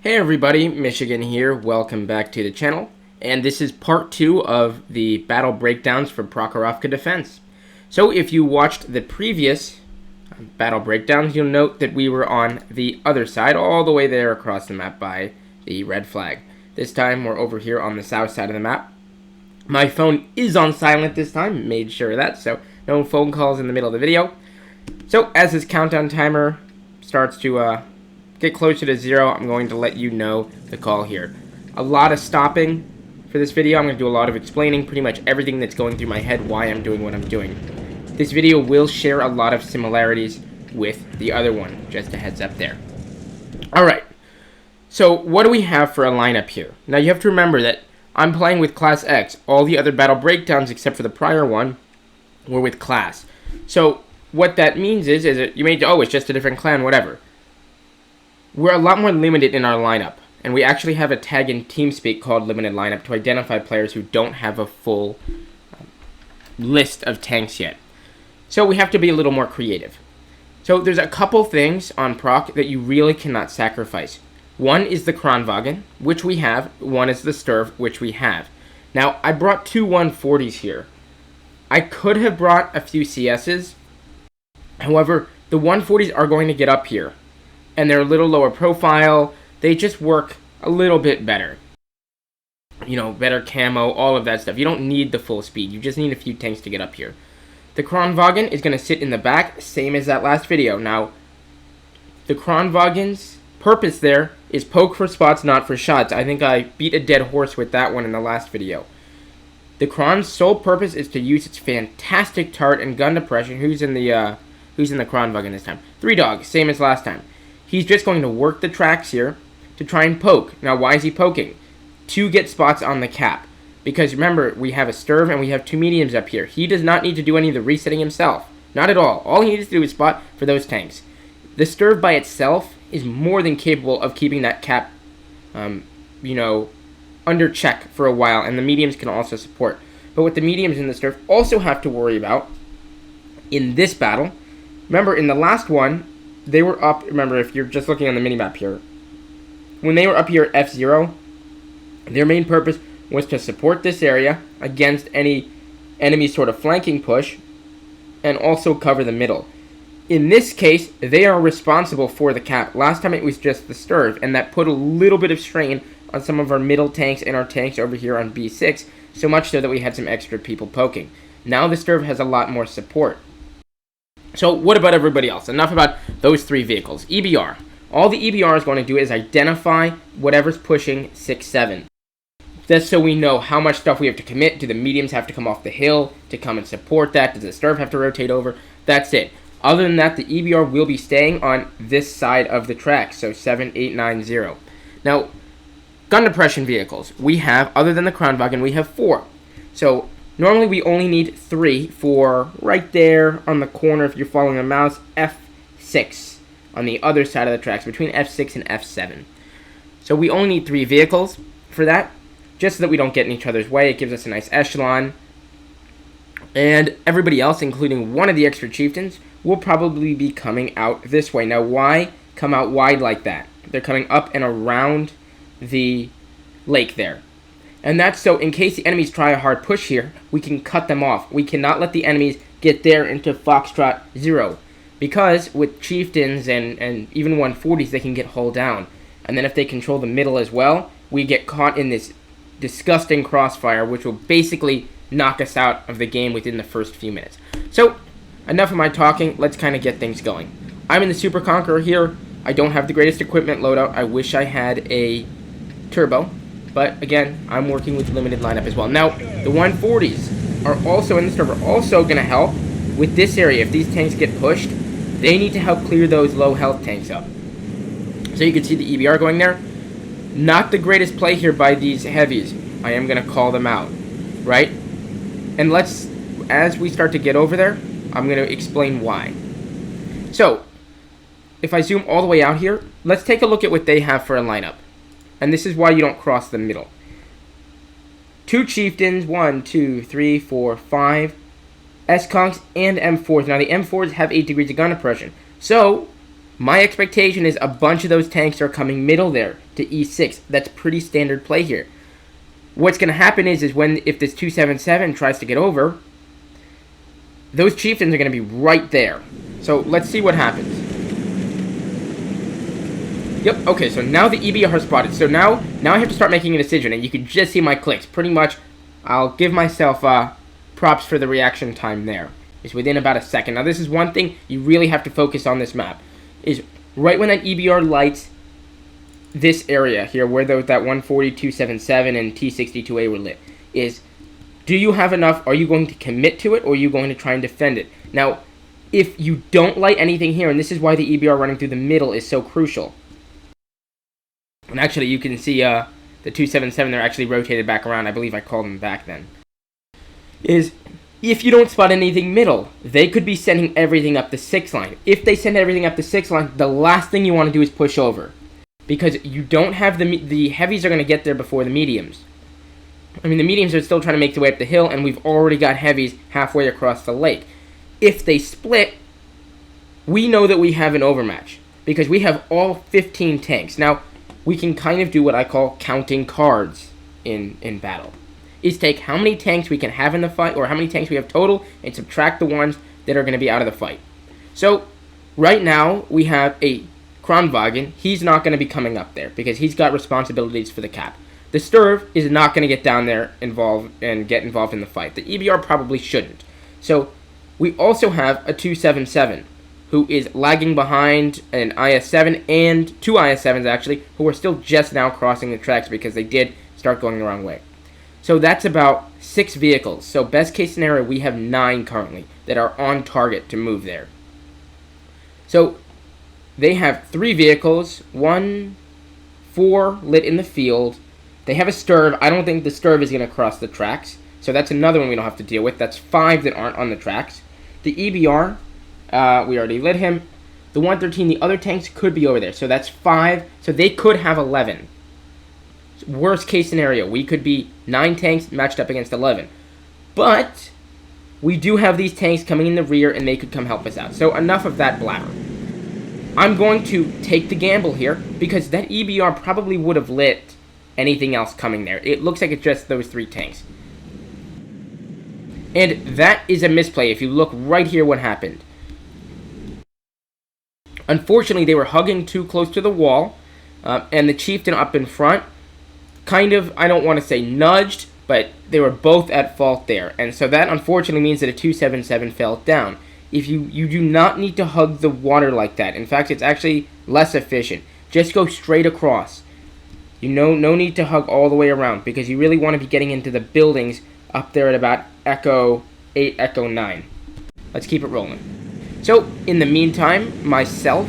Hey everybody, Michigan here. Welcome back to the channel. And this is part 2 of the battle breakdowns for Prokhorovka defense. So if you watched the previous battle breakdowns, you'll note that we were on the other side, all the way there across the map by the red flag. This time we're over here on the south side of the map. My phone is on silent this time, made sure of that, so no phone calls in the middle of the video. So as this countdown timer starts to get closer to 0, I'm going to let you know the call here. A lot of stopping for this video. I'm going to do a lot of explaining pretty much everything that's going through my head, why I'm doing what I'm doing. This video will share a lot of similarities with the other one, just a heads up there. Alright, so what do we have for a lineup here? Now you have to remember that I'm playing with Class X. All the other battle breakdowns except for the prior one were with Class. So what that means is that you may, oh, it's just a different clan, whatever. We're a lot more limited in our lineup, and we actually have a tag in TeamSpeak called Limited Lineup to identify players who don't have a full list of tanks yet. So we have to be a little more creative. So there's a couple things on Proc that you really cannot sacrifice. One is the Kranwagen, which we have. One is the Sturv, which we have. Now, I brought two 140s here. I could have brought a few CSs. However, the 140s are going to get up here, and they're a little lower profile. They just work a little bit better. You know, better camo, all of that stuff. You don't need the full speed. You just need a few tanks to get up here. The Kranwagen is going to sit in the back, same as that last video. Now, the Kranwagen's purpose there is poke for spots, not for shots. I think I beat a dead horse with that one in the last video. The Kran's sole purpose is to use its fantastic turret and gun depression. Who's in the Kranwagen this time? 3 dogs, same as last time. He's just going to work the tracks here to try and poke. Now, why is he poking? To get spots on the cap. Because remember, we have a Sturv and we have 2 mediums up here. He does not need to do any of the resetting himself. Not at all. All he needs to do is spot for those tanks. The Sturv by itself is more than capable of keeping that cap, under check for a while. And the mediums can also support. But what the mediums and the Sturv also have to worry about in this battle, remember in the last one, they were up, remember, if you're just looking on the minimap here, when they were up here at F0, their main purpose was to support this area against any enemy sort of flanking push, and also cover the middle. In this case, they are responsible for the cap. Last time it was just the Sturv, and that put a little bit of strain on some of our middle tanks and our tanks over here on B6, so much so that we had some extra people poking. Now the Sturv has a lot more support. So what about everybody else? Enough about those 3 vehicles. EBR. All the EBR is going to do is identify whatever's pushing 6-7. That's so we know how much stuff we have to commit. Do the mediums have to come off the hill to come and support that? Does the Sturv have to rotate over? That's it. Other than that, the EBR will be staying on this side of the track, so 7, 8, 9, 0. Now, gun depression vehicles. We have, other than the Kranwagen, we have 4. So normally we only need 3 for right there on the corner, if you're following the mouse, F6 on the other side of the tracks, between F6 and F7. So we only need 3 vehicles for that, just so that we don't get in each other's way. It gives us a nice echelon. And everybody else, including one of the extra chieftains, will probably be coming out this way. Now, why come out wide like that? They're coming up and around the lake there. And that's so in case the enemies try a hard push here, we can cut them off. We cannot let the enemies get there into Foxtrot 0. Because with chieftains and even 140s, they can get hull down. And then if they control the middle as well, we get caught in this disgusting crossfire, which will basically knock us out of the game within the first few minutes. So, enough of my talking. Let's kind of get things going. I'm in the Super Conqueror here. I don't have the greatest equipment loadout. I wish I had a turbo. But again, I'm working with limited lineup as well. Now, the 140s are also in the server, also going to help with this area. If these tanks get pushed, they need to help clear those low health tanks up. So you can see the EBR going there. Not the greatest play here by these heavies. I am going to call them out, right? And as we start to get over there, I'm going to explain why. So, if I zoom all the way out here, let's take a look at what they have for a lineup. And this is why you don't cross the middle. 2 chieftains, 1, 2, 3, 4, 5 S-Conks and M4s. Now the M4s have 8 degrees of gun depression. So, My expectation is a bunch of those tanks are coming middle there to E6. That's pretty standard play here. What's going to happen is if this 277 tries to get over, those chieftains are going to be right there. So let's see what happens. Yep, okay, so now the EBR are spotted. So now I have to start making a decision, and you can just see my clicks. Pretty much, I'll give myself props for the reaction time there. It's within about a second. Now this is one thing you really have to focus on this map. Is right when that EBR lights this area here, where that 140, 277, and T62A were lit, is do you have enough? Are you going to commit to it, or are you going to try and defend it? Now, if you don't light anything here, and this is why the EBR running through the middle is so crucial. And actually, you can see the 277, they're actually rotated back around. I believe I called them back then. Is if you don't spot anything middle, they could be sending everything up the 6 line. If they send everything up the 6 line, the last thing you want to do is push over. Because you don't have the heavies are going to get there before the mediums. I mean, the mediums are still trying to make their way up the hill, and we've already got heavies halfway across the lake. If they split, we know that we have an overmatch. Because we have all 15 tanks. Now, we can kind of do what I call counting cards in battle. Is take how many tanks we can have in the fight, or how many tanks we have total, and subtract the ones that are going to be out of the fight. So, right now, we have a Kronwagen. He's not going to be coming up there, because he's got responsibilities for the cap. The Sturv is not going to get down there get involved in the fight. The EBR probably shouldn't. So, we also have a 277, who is lagging behind an IS-7 and 2 IS-7s, actually, who are still just now crossing the tracks because they did start going the wrong way. So that's about 6 vehicles. So best case scenario, we have 9 currently that are on target to move there. So they have 3 vehicles, 4 lit in the field. They have a Sturv. I don't think the Sturv is going to cross the tracks. So that's another one we don't have to deal with. That's 5 that aren't on the tracks. The EBR, we already lit him. The 113, the other tanks could be over there. So that's 5. So they could have 11. Worst case scenario, we could be 9 tanks matched up against 11. But we do have these tanks coming in the rear, and they could come help us out. So enough of that blabber. I'm going to take the gamble here, because that EBR probably would have lit anything else coming there. It looks like it's just those 3 tanks. And that is a misplay. If you look right here what happened. Unfortunately, they were hugging too close to the wall, and the chieftain up in front kind of, I don't want to say nudged, but they were both at fault there. And so that unfortunately means that a 277 fell down. If you do not need to hug the water like that. In fact, it's actually less efficient. Just go straight across. No need to hug all the way around, because you really want to be getting into the buildings up there at about Echo 8, Echo 9. Let's keep it rolling. So, in the meantime, myself,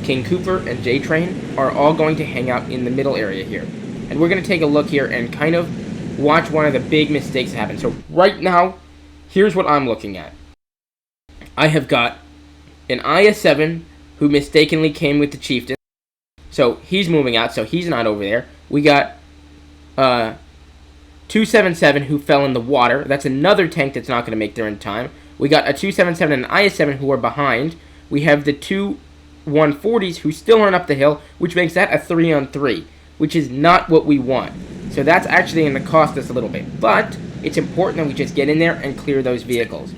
King Cooper, and J-Train are all going to hang out in the middle area here. And we're going to take a look here and kind of watch one of the big mistakes happen. So, right now, here's what I'm looking at. I have got an IS-7 who mistakenly came with the chieftain. So, he's moving out, so he's not over there. We got 277 who fell in the water. That's another tank that's not going to make there in time. We got a 277 and an IS-7 who are behind. We have the 2 140s who still aren't up the hill, which makes that a 3-on-3, which is not what we want. So that's actually going to cost us a little bit. But it's important that we just get in there and clear those vehicles.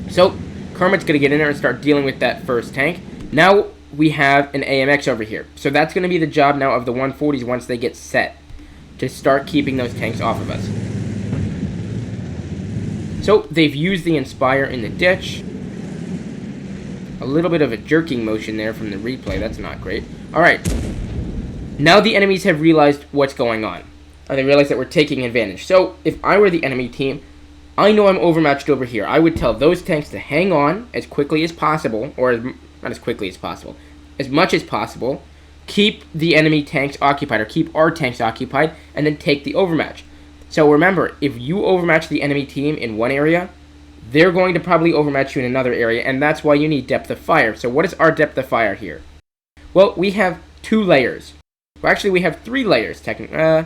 So Kermit's going to get in there and start dealing with that first tank. Now we have an AMX over here. So that's going to be the job now of the 140s once they get set, to start keeping those tanks off of us. So they've used the Inspire in the ditch. A little bit of a jerking motion there from the replay. That's not great. Alright. Now the enemies have realized what's going on. They realize that we're taking advantage. So if I were the enemy team, I know I'm overmatched over here. I would tell those tanks to hang on as quickly as possible. Or not as quickly as possible. As much as possible. Keep the enemy tanks occupied, or keep our tanks occupied, and then take the overmatch. So remember, if you overmatch the enemy team in one area, they're going to probably overmatch you in another area, and that's why you need depth of fire. So what is our depth of fire here? Well, we have 2 layers. Well, actually, we have 3 layers, technically.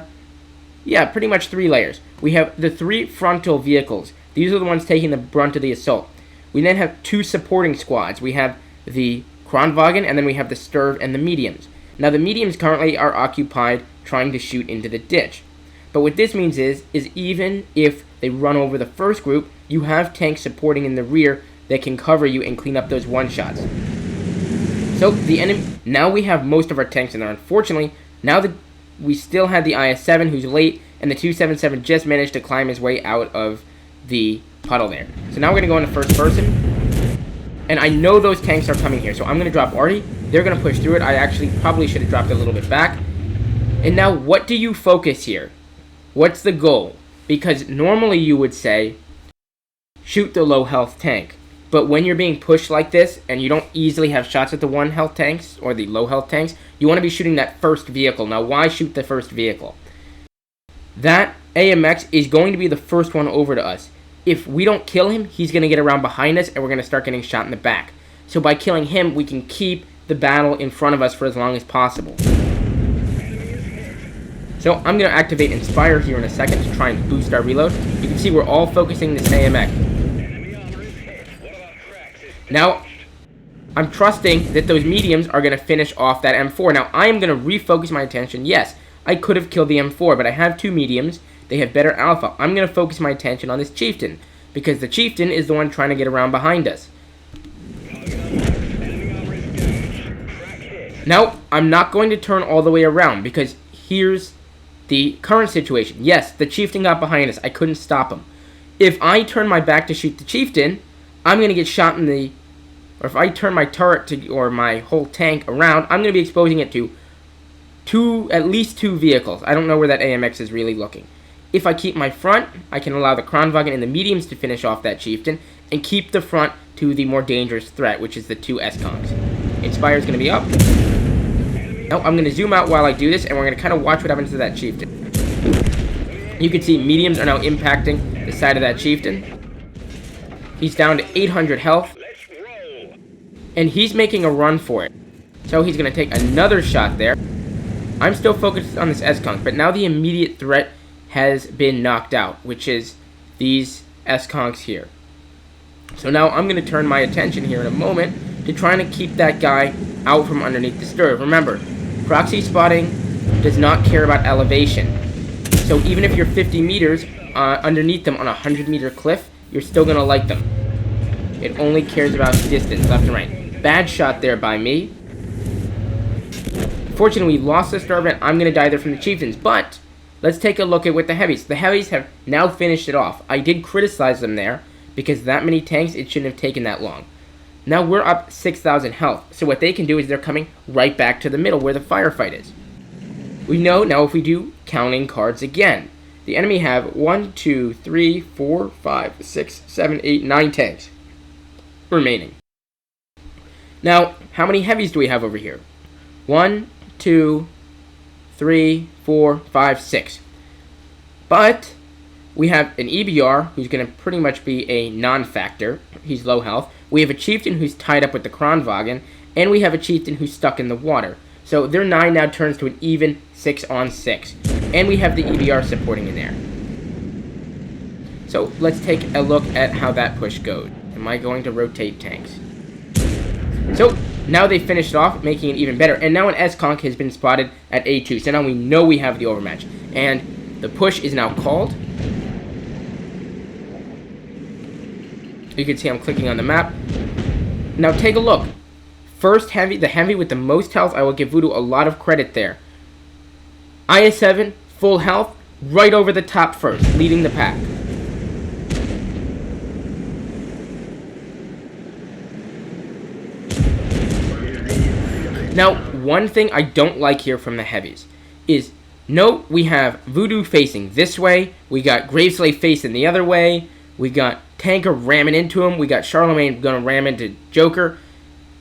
Yeah, pretty much 3 layers. We have the 3 frontal vehicles. These are the ones taking the brunt of the assault. We then have 2 supporting squads. We have the Kranwagen, and then we have the Sturv and the mediums. Now the mediums currently are occupied trying to shoot into the ditch. But what this means is even if they run over the first group, you have tanks supporting in the rear that can cover you and clean up those one-shots. So the enemy, now we have most of our tanks in there. Unfortunately, now that we still had the IS-7 who's late, and the 277 just managed to climb his way out of the puddle there. So now we're going to go into first person. And I know those tanks are coming here, so I'm going to drop Artie. They're going to push through it. I actually probably should have dropped it a little bit back. And now what do you focus here? What's the goal? Because normally you would say, shoot the low health tank. But when you're being pushed like this, and you don't easily have shots at the 1 health tanks, or the low health tanks, you want to be shooting that first vehicle. Now why shoot the first vehicle? That AMX is going to be the first one over to us. If we don't kill him, he's going to get around behind us, and we're going to start getting shot in the back. So by killing him, we can keep the battle in front of us for as long as possible. So I'm going to activate Inspire here in a second to try and boost our reload. You can see we're all focusing this AMX. Now, I'm trusting that those mediums are going to finish off that M4. Now, I am going to refocus my attention. Yes, I could have killed the M4, but I have 2 mediums. They have better alpha. I'm going to focus my attention on this Chieftain, because the Chieftain is the one trying to get around behind us. Now, I'm not going to turn all the way around, because here's the current situation. Yes, the Chieftain got behind us. I couldn't stop him. If I turn my back to shoot the Chieftain, I'm going to get shot in the... Or if I turn my turret or my whole tank around, I'm going to be exposing it to at least 2 vehicles. I don't know where that AMX is really looking. If I keep my front, I can allow the Kranwagen and the mediums to finish off that Chieftain, and keep the front to the more dangerous threat, which is the 2 S-Congs. Inspire is going to be up. Now, I'm going to zoom out while I do this, and we're going to kind of watch what happens to that Chieftain. You can see mediums are now impacting the side of that Chieftain. He's down to 800 health. And he's making a run for it. So he's going to take another shot there. I'm still focused on this S-Conk, but now the immediate threat has been knocked out, which is these S-Conks here. So now I'm going to turn my attention here in a moment to trying to keep that guy out from underneath the Sturv. Remember, proxy spotting does not care about elevation. So even if you're 50 meters underneath them on a 100-meter cliff, you're still going to light them. It only cares about distance, left and right. Bad shot there by me. Fortunately, we lost the Sturv, and I'm going to die there from the Chieftains. But let's take a look at what the Heavies. The Heavies have now finished it off. I did criticize them there, because that many tanks, it shouldn't have taken that long. Now we're up 6,000 health. So what they can do is they're coming right back to the middle where the firefight is. We know now if we do counting cards again. The enemy have 1, 2, 3, 4, 5, 6, 7, 8, 9 tanks remaining. Now, how many heavies do we have over here? 1, 2, 3, 4, 5, 6. But we have an EBR who's going to pretty much be a non-factor. He's low health. We have a Chieftain who's tied up with the Kranwagen, and we have a Chieftain who's stuck in the water. So their 9 now turns to an even 6-on-6. And we have the EBR supporting in there. So let's take a look at how that push goes. Am I going to rotate tanks? So now they finished it off, making it even better. And now an S-Conk has been spotted at A2. So now we know we have the overmatch. And the push is now called. You can see I'm clicking on the map. Now take a look. First heavy, the heavy with the most health, I will give Voodoo a lot of credit there. IS-7, full health, right over the top first, leading the pack. Now, one thing I don't like here from the heavies is, note we have Voodoo facing this way, we got Graveslave facing the other way, we got Tanker ramming into him, we got Charlemagne gonna ram into Joker.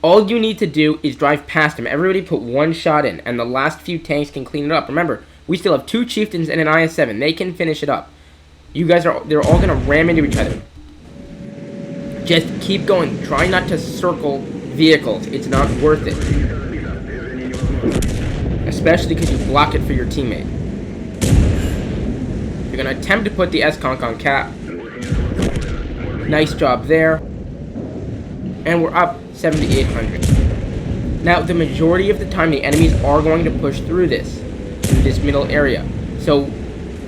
All you need to do is drive past him. Everybody put one shot in, and the last few tanks can clean it up. Remember, we still have 2 Chieftains and an IS-7. They can finish it up. They're all gonna ram into each other. Just keep going. Try not to circle vehicles. It's not worth it. Especially because you block it for your teammate. You're going to attempt to put the S-Conk on cap. Nice job there. And we're up 7 to 800. Now, the majority of the time, the enemies are going to push through this middle area. So,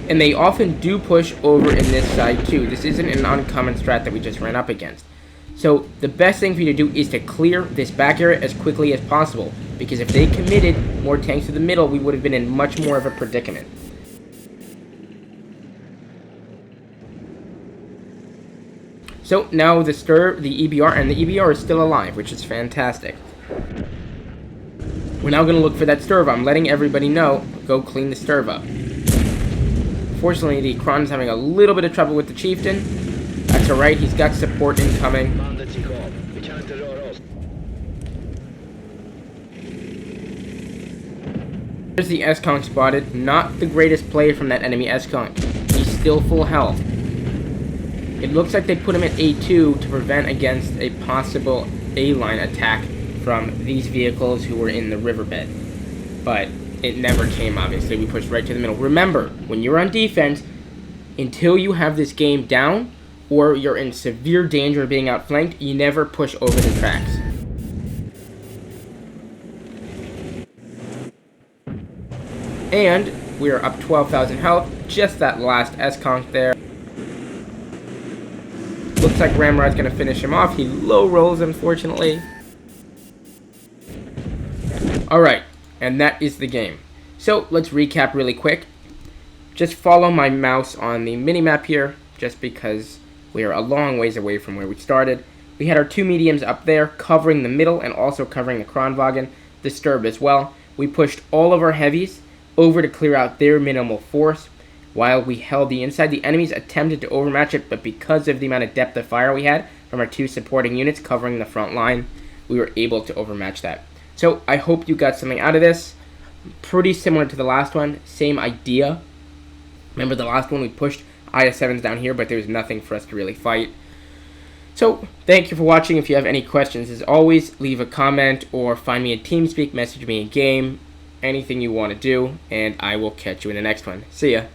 and they often do push over in this side too. This isn't an uncommon strat that we just ran up against. So, the best thing for you to do is to clear this back area as quickly as possible. Because if they committed more tanks to the middle, we would have been in much more of a predicament. So now the EBR, and the EBR is still alive, which is fantastic. We're now going to look for that Sturva. I'm letting everybody know, go clean the Sturva. Fortunately, the Kron is having a little bit of trouble with the Chieftain. That's alright, he's got support incoming. There's the S-Conk spotted. Not the greatest play from that enemy S-Conk. He's still full health. It looks like they put him at A2 to prevent against a possible A-line attack from these vehicles who were in the riverbed. But it never came, obviously. We pushed right to the middle. Remember, when you're on defense, until you have this game down, or you're in severe danger of being outflanked, you never push over the tracks. And we are up 12,000 health. Just that last S-Conk there. Looks like Ramrod's going to finish him off. He low rolls, unfortunately. Alright, and that is the game. So, let's recap really quick. Just follow my mouse on the minimap here, just because we are a long ways away from where we started. We had our two mediums up there, covering the middle and also covering the Kronwagen, the Sturb as well. We pushed all of our heavies over to clear out their minimal force. While we held the inside, the enemies attempted to overmatch it, but because of the amount of depth of fire we had from our two supporting units covering the front line, we were able to overmatch that. So I hope you got something out of this. Pretty similar to the last one, same idea. Remember the last one we pushed IS-7s down here, but there was nothing for us to really fight. So thank you for watching. If you have any questions, as always, leave a comment or find me in TeamSpeak, message me in game, anything you want to do, and I will catch you in the next one. See ya.